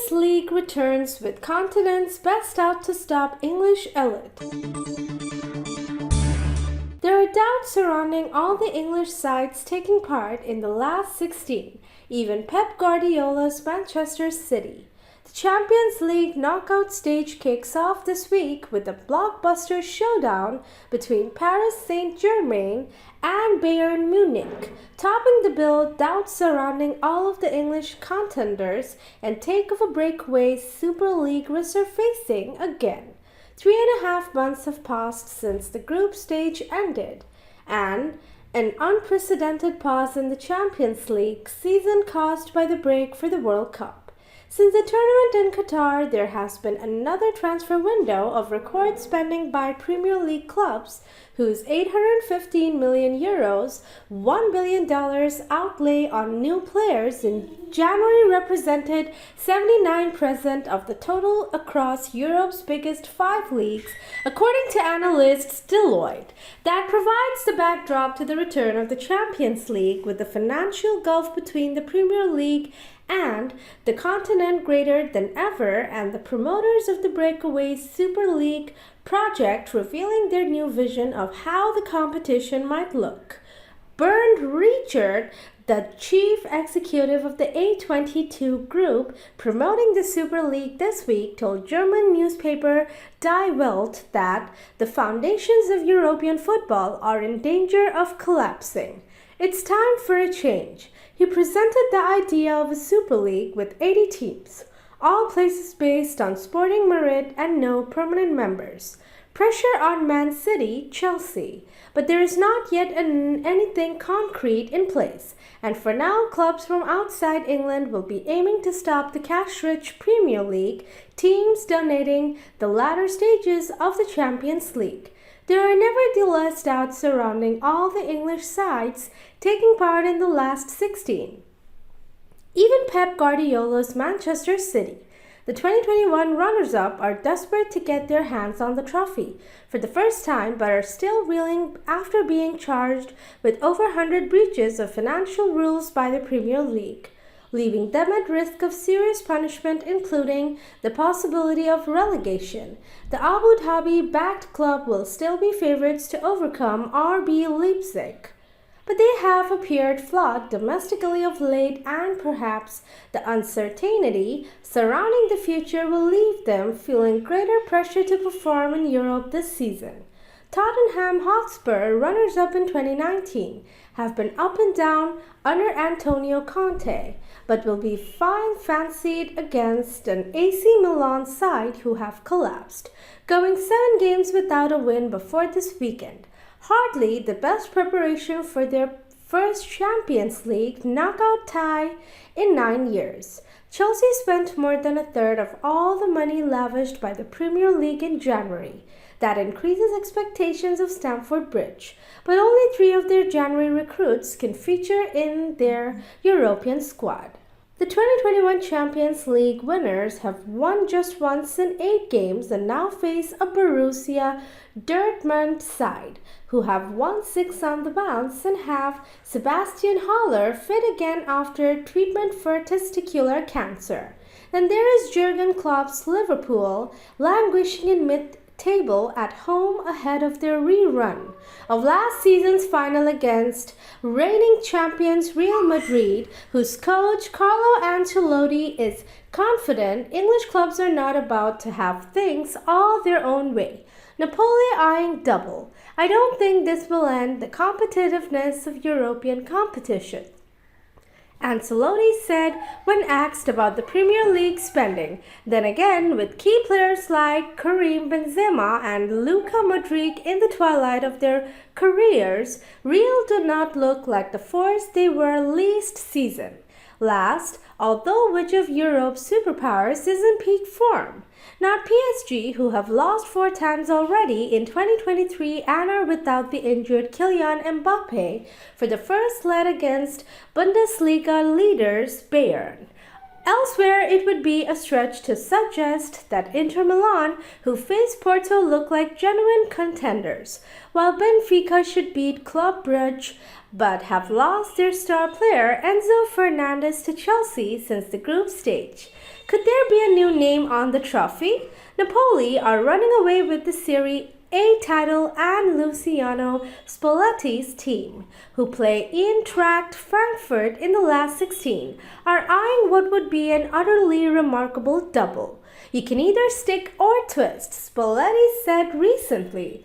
Champions League returns with continent's best out to stop English elite. There are doubts surrounding all the English sides taking part in the last 16, even Pep Guardiola's Manchester City. The Champions League knockout stage kicks off this week with a blockbuster showdown between Paris Saint-Germain and Bayern Munich. Topping the bill, doubts surrounding all of the English contenders and take of a breakaway Super League resurfacing again. 3.5 months have passed since the group stage ended, and an unprecedented pause in the Champions League season caused by the break for the World Cup. Since the tournament in Qatar, there has been another transfer window of record spending by Premier League clubs whose €815 million, $1 billion outlay on new players in January represented 79% of the total across Europe's biggest 5 leagues, according to analysts Deloitte. That provides the backdrop to the return of the Champions League, with the financial gulf between the Premier League and the continent greater than ever, and the promoters of the breakaway Super League project revealing their new vision of how the competition might look. Bernd Reichert, the chief executive of the A22 group promoting the Super League this week, told German newspaper Die Welt that the foundations of European football are in danger of collapsing. It's time for a change. He presented the idea of a Super League with 80 teams, all places based on sporting merit and no permanent members. Pressure on Man City, Chelsea, but there is not yet anything concrete in place, and for now clubs from outside England will be aiming to stop the cash-rich Premier League teams dominating the latter stages of the Champions League. There are nevertheless doubts surrounding all the English sides taking part in the last 16. Even Pep Guardiola's Manchester City, the 2021 runners-up, are desperate to get their hands on the trophy for the first time, but are still reeling after being charged with over 100 breaches of financial rules by the Premier League, leaving them at risk of serious punishment, including the possibility of relegation. The Abu Dhabi-backed club will still be favorites to overcome RB Leipzig, but they have appeared flawed domestically of late, and perhaps the uncertainty surrounding the future will leave them feeling greater pressure to perform in Europe this season. Tottenham Hotspur, runners-up in 2019, have been up and down under Antonio Conte, but will be fancied against an AC Milan side who have collapsed, going 7 games without a win before this weekend. Hardly the best preparation for their first Champions League knockout tie in 9 years. Chelsea spent more than a third of all the money lavished by the Premier League in January. That increases expectations of Stamford Bridge, but only 3 of their January recruits can feature in their European squad. The 2021 Champions League winners have won just once in 8 games and now face a Borussia Dortmund side, who have won 6 on the bounce and have Sebastian Haller fit again after treatment for testicular cancer. Then there is Jurgen Klopp's Liverpool, languishing in mid-table at home ahead of their rerun of last season's final against reigning champions Real Madrid, whose coach Carlo Ancelotti is confident English clubs are not about to have things all their own way. Napoli eyeing double. I don't think this will end the competitiveness of European competition, Ancelotti said when asked about the Premier League spending. Then again, with key players like Karim Benzema and Luka Modric in the twilight of their careers, Real do not look like the force they were last season. Although which of Europe's superpowers is in peak form? Not PSG, who have lost 4 times already in 2023 and are without the injured Kylian Mbappe for the first leg against Bundesliga leaders Bayern. Elsewhere, it would be a stretch to suggest that Inter Milan, who face Porto, look like genuine contenders, while Benfica should beat Club Brugge but have lost their star player Enzo Fernandez to Chelsea since the group stage. Could there be a new name on the trophy? Napoli are running away with the Serie A title, and Luciano Spalletti's team, who play Eintracht Frankfurt in the last 16, are eyeing what would be an utterly remarkable double. You can either stick or twist, Spalletti said recently.